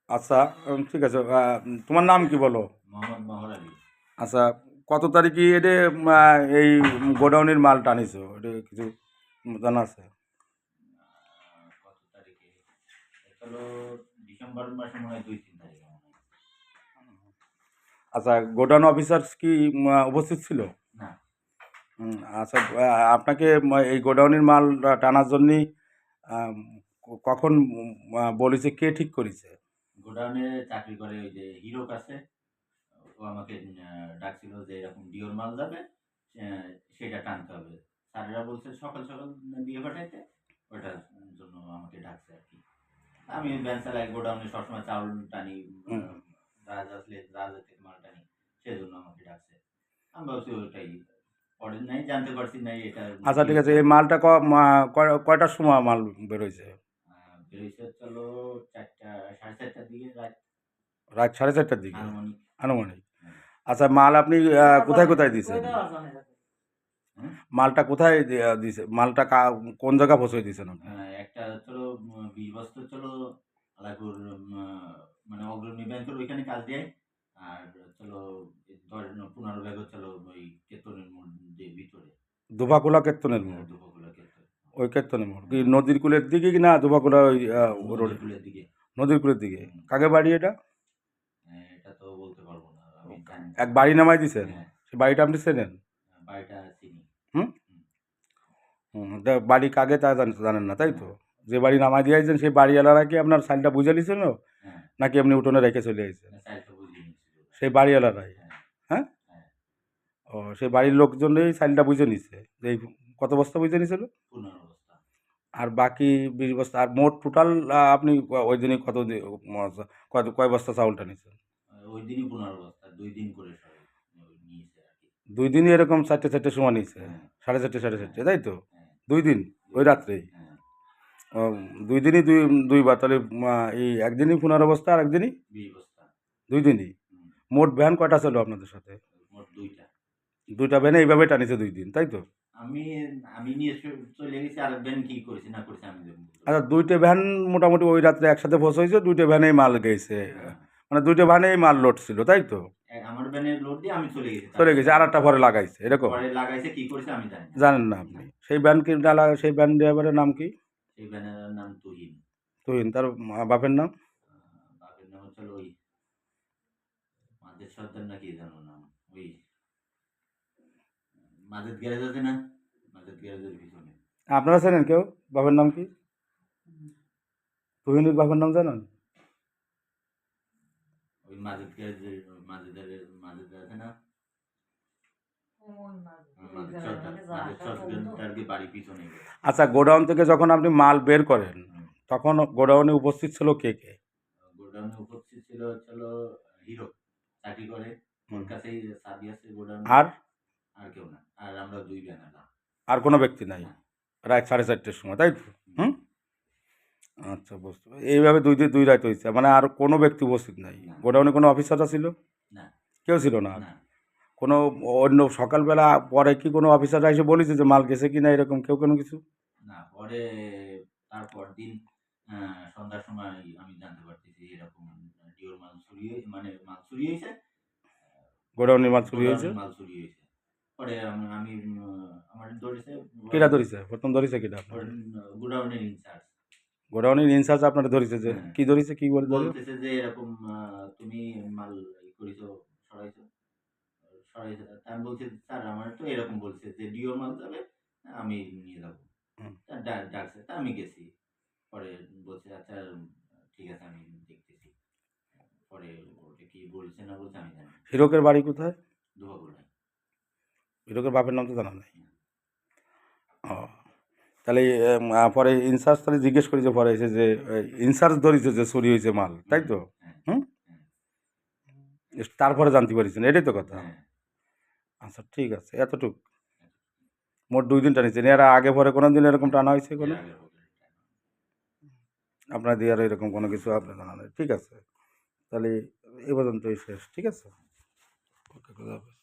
আচ্ছা, ঠিক আছে। তোমার নাম কি বলো? মোহাম্মদ মহর আলী। আচ্ছা, কত তারিখে এটা এই গোডাউনের মাল টানিছো, এটা কিছু জানা আছে? কত তারিখে? এটা হলো ডিসেম্বর মাসে মনে হয় 2-3 তারিখে মনে হয়। আচ্ছা, গোডাউন অফিসার কি উপস্থিত ছিল? না, আচ্ছা, আপনাকে এই গোডাউনের মাল টানার জন্যই কখন বলেছে, কে ঠিক করেছে? গোডাউনে চাকরি করে ওই যে হিরো কাছে, ও আমাকে ডাকছিল যে এরকম ডিওর মাল যাবে, আহ, সেটা টানতে হবে। স্যারেরা বলছে সকাল সকাল দিয়ে পাঠাইতে, ওটার জন্য আমাকে ডাকছে আর কি। আমি ভ্যান চালাই, গোডাউনে সবসময় চাউল টানি, হুম। রাজ আসলে রাজের থেকে মাল টানি, সেজন্য আমাকে ডাকছে। আমি ভাবছি ওইটাই, পরে নাই জানতে পারছি নাই এটা আচ্ছা, ঠিক ডিও আছে। চাল। এই মালটা কয়টার সময় মাল বেরোইছে? বেরিয়েছে চলো 4টা, 4:30টার দিকে, রাত রাত 4:30টার দিকে আনুমানিক। আনুমানিক। হ্যাঁ। আচ্ছা, মাল আপনি কোথায় কোথায় দিয়েছেন? হ্যাঁ? মালটা কোথায় দিছে? মালটা কোন জায়গা পৌঁছে দিয়েছেন আপনি? একটা হচ্ছিল 20 বস্তা হচ্ছিল আলাইপুর, মানে অগ্রণী ব্যাংকের ওইখানে কাজ দেয়। আর হচ্ছিল 15 ব্যাগ হচ্ছিল ওই কেতনের মোড় দিয়ে ভিতরে। দুভাকুলা কেত্তনের হ্যাঁ, মোড়। দুপুরবেলা কেতন। ওই কেত্তনের মোড় কি হ্যাঁ, নদীর কূলের দিকে কি না দুভাকুলা ওই নদীর রোডে? কূলের দিকে। নদীর কূলের দিকে। হুম। কাকে বাড়ি এটা? এটা তো বলতে পারবো না, আমি জানি না। এক বাড়ি নামাই দিছেন? হ্যাঁ, সে বাড়িটা আপনি চেনেন? বাড়িটা চিনি। হুম? হুম। বাড়ি কাকে তা জানেন না, তাই না। তো? যে বাড়ি নামাই দিয়েছেন সেই বাড়িওয়ালারা কি আপনার সাইনটা বুঝে নিয়েছিল, হ্যাঁ, নাকি আপনি উঠোনে রেখে চলে আসছেন? চাইলটা বুঝিয়ে নিচ্ছিল ওরা। সেই বাড়িওয়ালারাই? হ্যাঁ, হ্যাঁ? হ্যাঁ। ও, সেই বাড়ির লোকজনই সাইনটা বুঝে নিছে যে এই কত বস্তা বুঝে নিছিল? 15 বস্তা। আর বাকি 20 বস্তা, আর মোট টোটাল আপনি ওই দিনে কয় বস্তা চাউলটা নিছেন? ওই দিনই 15 বস্তা, 2 দিন করে সবাই নিয়েছে আর কি। 2 দিনই এরকম 4টে সময় নিছে? হ্যাঁ, 4:30 সাড়ে হ্যাঁ, 4টে, তাই তো? হ্যাঁ। 2 দিন? 2 ওই দিন। রাত্রেই? হ্যাঁ, ও, 2 দিনই দুইবার তাহলে, এই একদিনই 15 বস্তা আর একদিনই 20 বস্তা। 2 দিনই? হুম। মোট ভ্যান কয়টা ছিল আপনাদের সাথে? মোট 2টা। 2টা ভ্যানে এইভাবে টানিছে 2 দিন, তাই তো? আমি আমি নিয়ে চলে গেছি, আরেক ব্যান কি করেছে না করেছে আমি বলতে আচ্ছা, পারবো না। 2টে ভ্যান মোটামুটি ওই রাত্রে একসাথে পৌঁছেছে, 2টে ভ্যানেই মাল গেছে। হ্যাঁ, মানে 2টে ভ্যানেই মাল লোড ছিল, তাই তো? আমার ভ্যানের লোড দিয়ে আমি চলে গেছি চলে তারপরে। গেছে, আর একটা পরে লাগাইছে, এরকম? পরে লাগাইছে কি করেছে আমি জানি না। জানেন না না, আপনি? সেই ভ্যান কি সেই ভ্যান ড্রাইভারের নাম কি? সেই ভ্যানের নাম তুহিন। তুহিন। তার বাপের নাম? বাপের নাম হচ্ছে ওই মাঝের সর্দার নাকি জানো নাম, ওই মাঝের গ্যারেজ আছে না, মাঝের গ্যারেজের পিছনে। আপনারা জানেন কেউ বাপের নাম কি? তুহিনের বাপের নাম জানেন? ওই মাঝের গ্যারেজের মাঝের আছে না, মাঝের সর্দার কি বাড়ির পিছনে। আচ্ছা, গোডাউন থেকে যখন আপনি মাল বের করেন, হুম। তখন গোডাউনে উপস্থিত ছিল কে কে? গোডাউনে উপস্থিত ছিল হচ্ছিল হিরো, চাকরি করে, ওর হুম। কাছেই চাবি আছে গোডাউনে। আর আর কেউ না, আর আমরা 2 ব্যানালা। আর কোনো ব্যক্তি নাই? না। রাত 4:30টার সময়, তাই তো? হুম। হুম। আচ্ছা, বুঝতে পারছি। এইভাবে 2 রাত হয়েছে, মানে আর কোনো ব্যক্তি উপস্থিত নাই? না। গোডাউনে কোনো অফিসাররা ছিল? না। কেউ ছিল না? না। কোনো অন্য সকালবেলা পরে কি কোনো অফিসাররা এসে বলেছে যে মাল গেছে কিনা, এরকম কেউ কোনো কিছু? না, পরে তারপর দিন সন্ধ্যার সময় আমি জানতে পারতেছি এরকম ডিওর মাল চুরি মানে মাল চুরি হয়েছে। গোডাউনের মাল চুরি হয়েছে? গোডাউনের মাল চুরি হয়েছে। পরে আমি আমার ধরেছে কেটা ধরিছে? প্রথম ধরিছে কেটা আপনাদের? গোডাউনের ইনচার্জ। গোডাউনের ইনচার্জ আপনারা ধরিছে যে হ্যাঁ, কি ধরিছে, কি বলে ধরে? বলতেছে যে এরকম তুমি মাল করেছো, সরাইছো, সরাইছো। তা আমি বলছি স্যার আমার তো এরকম বলছে যে ডিওর মাল যাবে, আমি নিয়ে যাবো। হুম। তা ডাকছে, তা আমি গেছি। পরে বলছে আচ্ছা ঠিক আছে আমি দেখতেছি। পরে ওটা কি বলছে না বলছে আমি জানি না। হিরকের বাড়ি কোথায়? দুবাগুড়ায়। হিরকের বাপের নাম তো জানা নাই? ও, তাহলে পরে ইনচার্জ তাহলে জিজ্ঞেস করেছে, পরে এসে যে ইনচার্জ ধরেছে যে চুরি হয়েছে মাল, তাই হুম, তো? হ্যাঁ, হুম। হ্যাঁ, তারপরে জানতে পারছেন, এটাই তো কথা? হ্যাঁ, আচ্ছা, ঠিক আছে, এতটুক। মোট 2 দিন টানিয়েছেন, এর আগে পরে কোনো দিন এরকম না, টানা হয়েছে এর কোনো? আগের বছর। আপনার দিয়ে আর এরকম কোনো কিছু আপনার জানা নেই, ঠিক আছে? তাহলে এ পর্যন্তই শেষ, ঠিক আছে? ওকে, খুদা হাফেজ।